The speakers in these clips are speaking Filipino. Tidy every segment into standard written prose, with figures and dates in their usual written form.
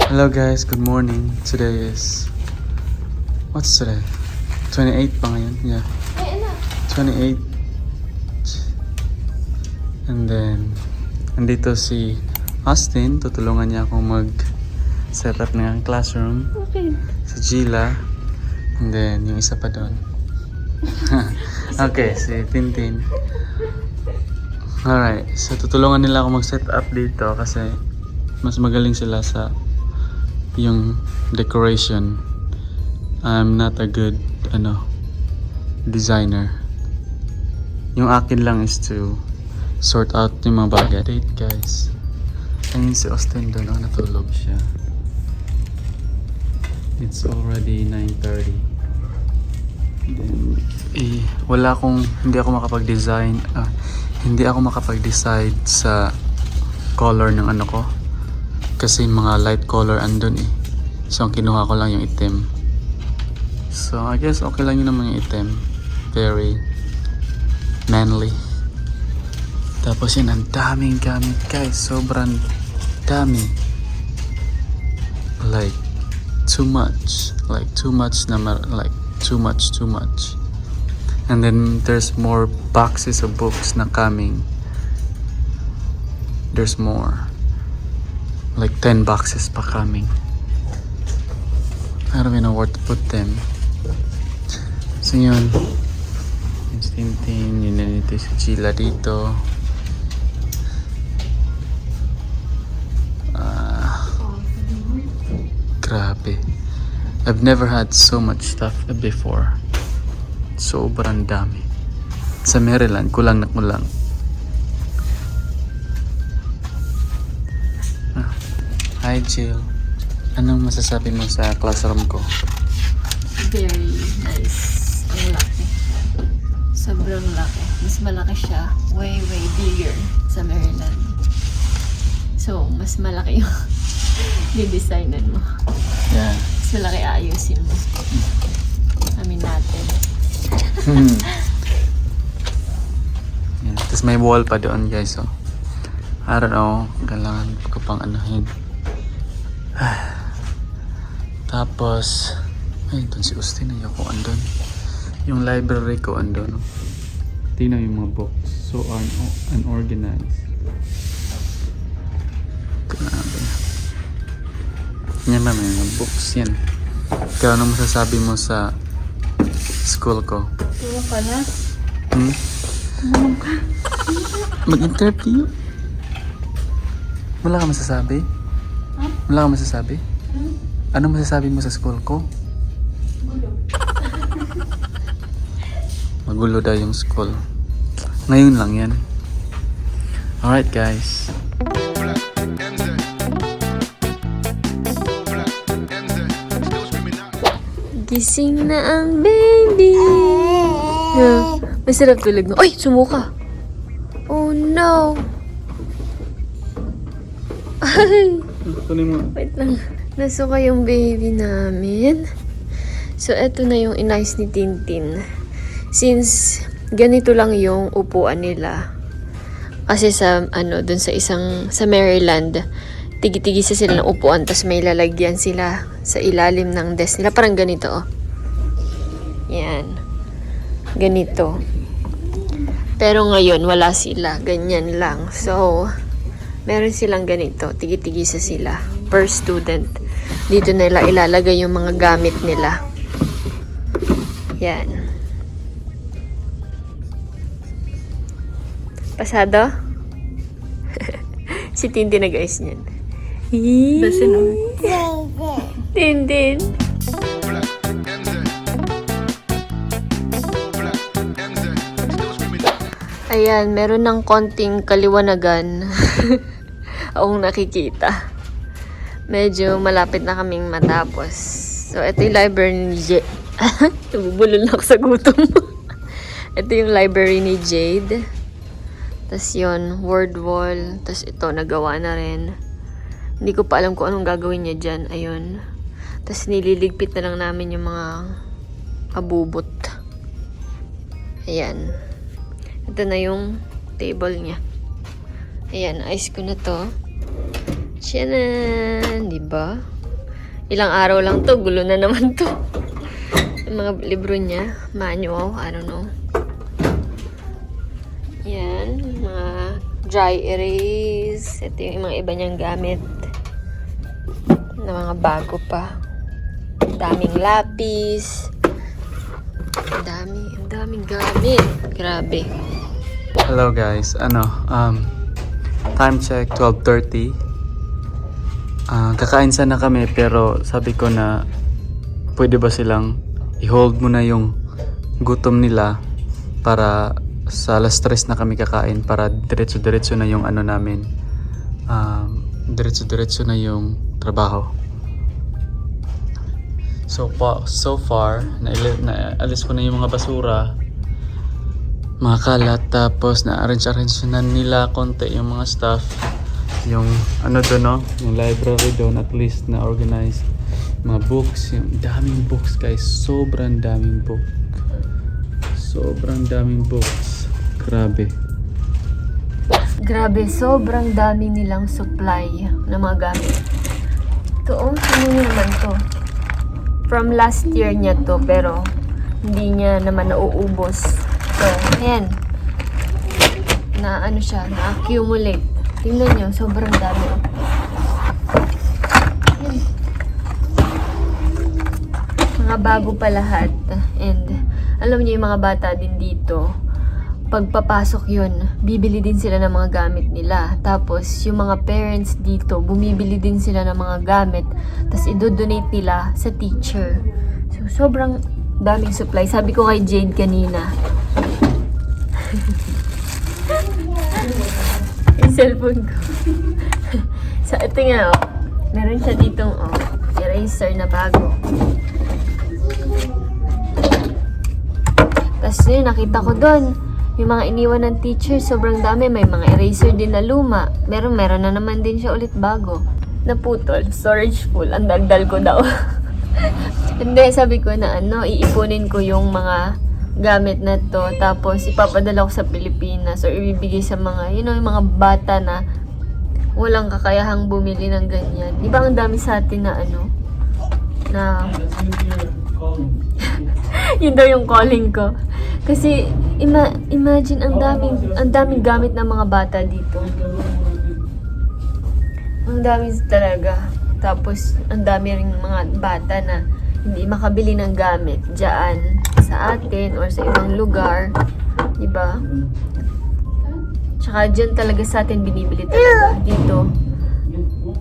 Hello guys, good morning. Today is... What's today? 28 pa ngayon? Yeah. 28. And then, andito si Austin. Tutulungan niya akong mag-set up ng classroom. Okay. Si Gila. And then, yung isa pa doon. Okay, si Tintin. Alright, so tutulungan nila ako mag-set up dito kasi mas magaling sila sa yung decoration. I'm not a good designer. Yung akin lang is to sort out yung mga bagay. Date guys. Ayun si Austin doon. Oh, natulog siya. It's already 9:30. Then, hindi ako makapag-design. Hindi ako makapag-decide sa color ng ano ko. Kasi mga light color andun eh. So, ang kinuha ko lang yung itim. So, I guess okay lang yun naman yung itim. Very manly. Tapos yun, ang daming gamit guys. Sobrang dami. Like, too much. Like, too much. And then, there's more boxes of books na coming. There's more. Like 10 boxes pa coming. I don't even know where to put them. So yun. Yung Tintin, yun na nito si Gila dito. Grabe. I've never had so much stuff before. Sobrang dami. Sa Maryland, kulang na kulang. Hi Jill. Anong masasabi mo sa classroom ko? Very nice. Ang laki. Sobrang laki. Mas malaki siya. Way bigger sa Maryland. So, mas malaki yung didesignan mo. Yeah. Mas malaki ayusin mo. Amin natin. Yeah. Tapos may wall pa doon guys. So, I don't know. Kailangan ko pang anuhin. Tapos ay doon si Austin ay ako andun yung library ko andun. Tingnan yung mga books so unorganized. Grabe yan ba may mga books yan. Ikaw ano masasabi mo sa school ko? Tulong ka na? Tulong ka? Mag-interview? Wala ka masasabi? Wala ka masasabi? Ano masasabi mo sa school ko? Magulo daw yung school. Ngayon lang yan. Alright guys. Gising na ang baby. Masarap tulog mo. Ay, sumuka. Oh no. Ay. Wait lang. Nasuka yung baby namin. So, eto na yung inayos ni Tintin. Since ganito lang yung upuan nila. Kasi sa, dun sa sa Maryland, tigi-tigisa sila ng upuan, tapos may lalagyan sila sa ilalim ng desk nila. Parang ganito, oh. Yan. Ganito. Pero ngayon, wala sila. Ganyan lang. So, meron silang ganito. Tigi-tigisa sila per student. Dito nila ilalagay yung mga gamit nila. Yan. Pasado? Si Tintin nag-ayos niyan. Basin mo. Tintin. Ayan, meron ng konting kaliwanagan. Akong nakikita. Medyo malapit na kaming matapos. So, ito yung library ni Jade. Nabubulol na ako sa gutom. Ito yung library ni Jade. Tapos yun, word wall. Tapos ito, nagawa na rin. Hindi ko pa alam kung anong gagawin niya dyan. Ayun. Tapos nililigpit na lang namin yung mga abubot. Ayan. Ito na yung table niya. Ayan, ayos ko na to. Tiyanan! Diba? Ilang araw lang to, gulo na naman to. Yung mga libro niya, manual, I don't know. Yan, mga dry erase. Ito yung mga iba niyang gamit. Na mga bago pa. Daming lapis. Ang daming gamit. Grabe. Hello guys, time check 12:30. Kakain sana kami pero sabi ko na pwede ba silang i-hold muna yung gutom nila para sa alas 3 na kami kakain para diretso-diretso na yung ano namin. Diretso-diretso na yung trabaho. So far, naalis ko na yung mga basura, mga kalat, tapos na-arrange na nila konti yung mga stuff. Yung ano doon, no? Yung library doon, at least na organized. Mga books, yung daming books guys, sobrang daming books. Grabe. Grabe, sobrang dami nilang supply ng mga gamit. Ito, ano naman to? From last year niya to, pero hindi niya naman nauubos. So, ayan. Na ano siya, na-accumulate. Tingnan nyo, sobrang dami. Ayan. Mga bago pa lahat. And, alam niyo yung mga bata din dito, pagpapasok yun, bibili din sila ng mga gamit nila. Tapos, yung mga parents dito, bumibili din sila ng mga gamit. Tapos, idodonate nila sa teacher. So, sobrang daming supply. Sabi ko kay Jade kanina. Yung cellphone ko. So, ito nga, oh. Meron siya ditong, eraser na bago. Tapos, yun, nakita ko doon. Yung mga iniwan ng teacher, sobrang dami. May mga eraser din na luma. Meron na naman din siya ulit bago. Naputol. Storage full. Ang daldal ko daw. Hindi, sabi ko na iipunin ko yung mga gamit na to. Tapos, ipapadala ko sa Pilipinas. Or ibibigay sa mga, yung mga bata na walang kakayahang bumili ng ganyan. Di ba ang dami sa atin na na yun daw yung calling ko. Kasi, imagine, ang daming gamit ng mga bata dito. Ang dami talaga. Tapos, ang dami rin mga bata na hindi makabili ng gamit dyan sa atin or sa ibang lugar. Diba? Tsaka dyan talaga sa atin binibili talaga. Dito,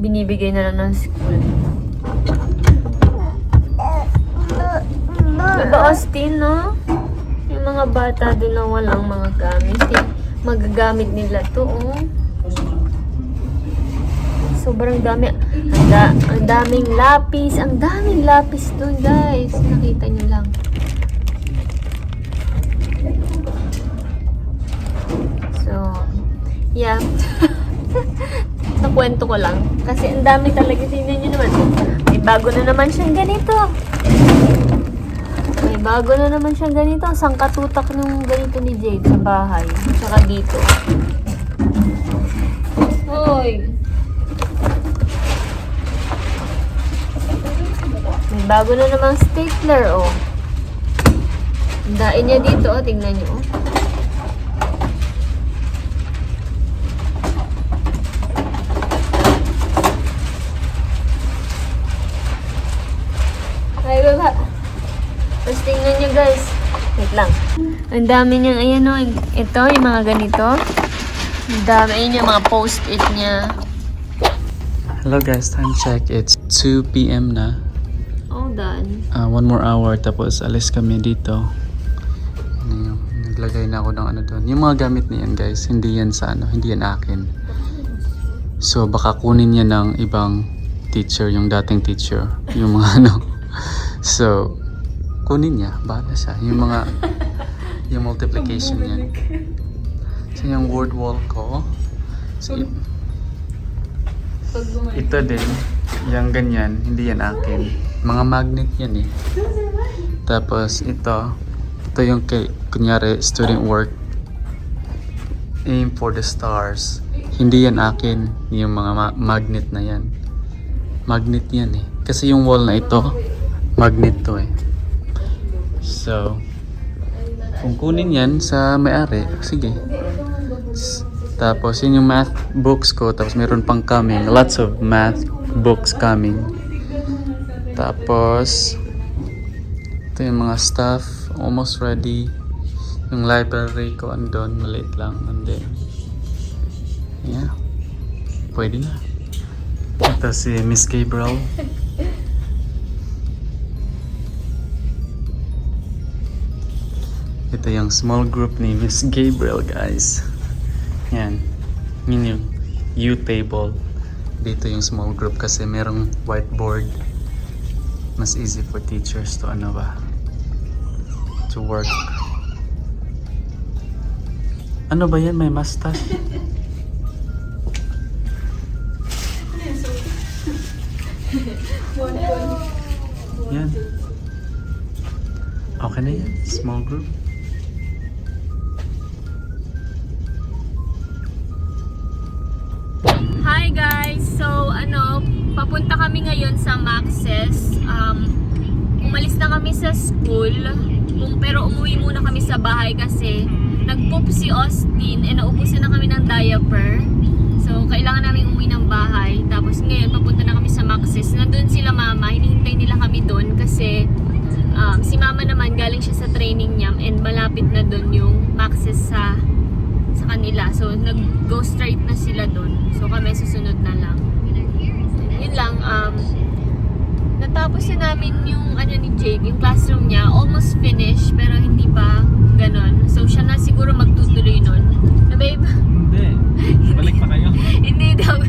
binibigay na lang ng school. Diba, Austin, no? Yung mga bata doon na walang mga gamit. Magagamit nila to, Sobrang dami. Ang daming lapis. Ang daming lapis doon, guys. Nakita nyo lang. So, yeah. Nakwento ko lang. Kasi ang dami talaga. Tingnan nyo naman. May bago na naman siyang ganito. May bago na naman siyang ganito. Sangkatutak ng ganito ni Jade sa bahay. Tsaka dito. Hoy! May bago na namang stapler, Ang dain niya dito, tingnan nyo, Ay, baba. Tapos tingnan nyo, guys. Wait lang. Ang dami niyang, ayan, ito, yung mga ganito. Ang dami, ayun yung mga post-it niya. Hello guys, time check. It's 2 p.m. na. All done. 1 more hour tapos alis kami dito. Naglagay na ako ng doon. Yung mga gamit niyan guys, hindi yan hindi yan akin. So baka kunin niya ng ibang teacher, yung dating teacher, yung mga So kunin niya, bahala siya. Yung multiplication niya. So yung word wall ko. So, ito din, yung ganyan, hindi yan akin. Mga magnet yan eh. Tapos ito yung kunyari student work. Aim for the stars. Hindi yan akin, yung mga magnet na yan. Magnet yan eh. Kasi yung wall na ito, magnet to eh. So, kung kunin yan sa may-ari, sige. Tapos yun yung math books ko. Tapos meron pang coming. Lots of math books coming. Tapos ito yung mga stuff. Almost ready. Yung library ko andon. Maliit lang. And then, yeah. Pwede na. Ito si Miss Gabriel. Ito yung small group ni Miss Gabriel, guys. Yan. Yun yung U-table. Dito yung small group kasi merong whiteboard. Mas easy for teachers to to work. Ano ba yan? May mustache? Yan. Okay na yan. Small group. Hi guys! So papunta kami ngayon sa Max's. Umalis na kami sa school, pero umuwi muna kami sa bahay kasi nag-poop si Austin and naubusan na kami ng diaper. So kailangan namin umuwi ng bahay. Tapos ngayon papunta na kami sa Max's. Nandun sila mama, hinihintay nila kami doon kasi si mama naman galing siya sa training niya and malapit na doon yung Max's sa kanila. So, nag-go straight na sila doon. So, kami susunod na lang. Yun lang. Natapos na namin yung ni Jake, yung classroom niya. Almost finished, pero hindi pa ganon. So, siya na siguro magtutuloy nun. Na babe? Hindi. Balik pa kayo. Hindi daw.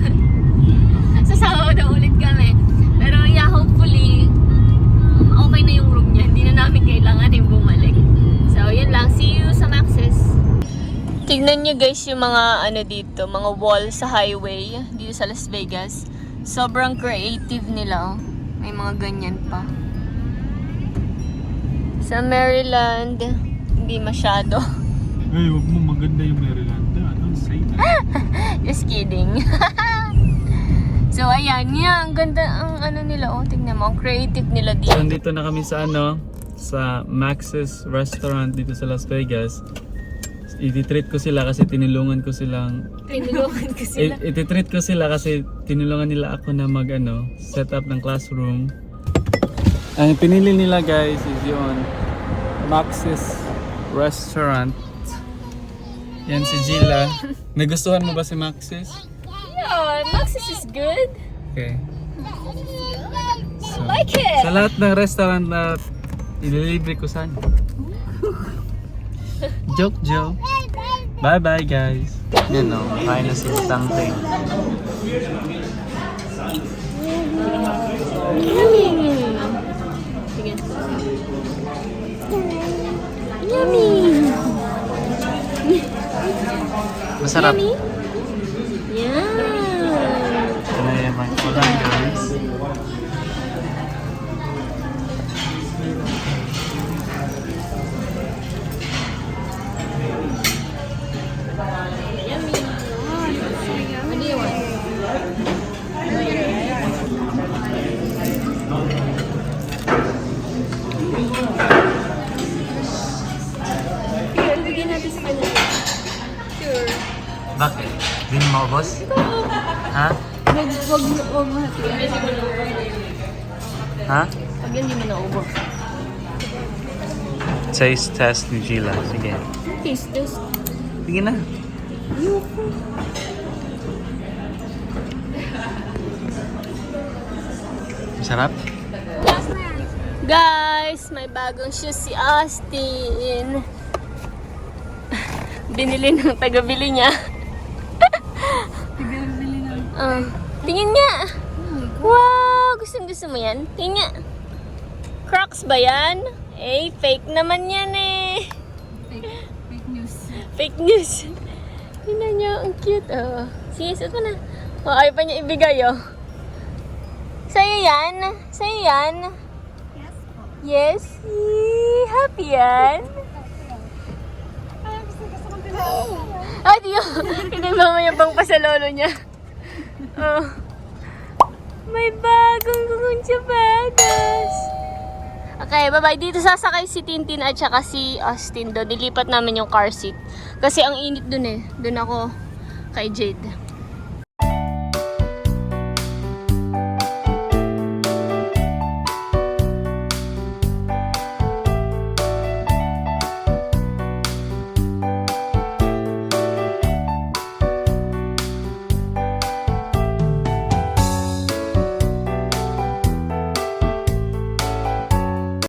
Sasama daw ulit kami. Pero yeah, hopefully, okay na yung room niya. Hindi na namin kailangan yung bumalik. So, yun lang. See you sa Max's. Tignan niyo guys yung mga dito, mga wall sa highway dito sa Las Vegas. Sobrang creative nila. Oh. May mga ganyan pa. Sa Maryland, hindi masyado. Ay, wag mo, maganda yung Maryland. Don't say that. Just kidding. So ayan, ang ganda ang nila. Oh, tignan mo, ang creative nila dito. So, nandito na kami sa sa Max's restaurant dito sa Las Vegas. I-treat ko sila kasi tinulungan ko silang i-treat ko sila kasi tinulungan nila ako na set up ng classroom. Ang pinili nila guys is yung Max's restaurant. Yan si Gila. Nagustuhan mo ba si Max's? Yeah, Max's is good. Okay. So, I like it. sa lahat ng restaurant na ililibre ko saan. Joke. Bye bye guys. Yan o, kain na si Tangting. Yummy. Masarap. Yummy. Yeah. Ito na yung mga kulang guys. Bakit? Di mo maubos? Ha? Wag mo hati. Ha? Pag yan, di mo naubos. Taste test ni Gila. Sige. Taste test. Sige na. Ayoko. Masarap? Guys, may bagong shoes si Austin. Binili ng taga-bili niya. Taga-bili ng... tingin nga. Wow, gusto mo yan? Tingin nga. Crocs ba yan? Eh, fake naman yan eh. Fake news. Fake news. Tingnan niyo, ang cute. Oh. Sige, suot mo na. Oh, ayaw pa niya ibigay, oh. Sa'yo yan? Sa'yo yan? Yes po. Yes? Happy yan? Gusto kong pinag-aaral. Ay, di ko. Hindi ba mayabang pa sa lolo niya? Oh. May bagong kukunchabadas. Okay, bye-bye. Dito sasakay si Tintin at saka si Austin doon. Dilipat namin yung car seat. Kasi ang init dun eh. Dun ako kay Jade.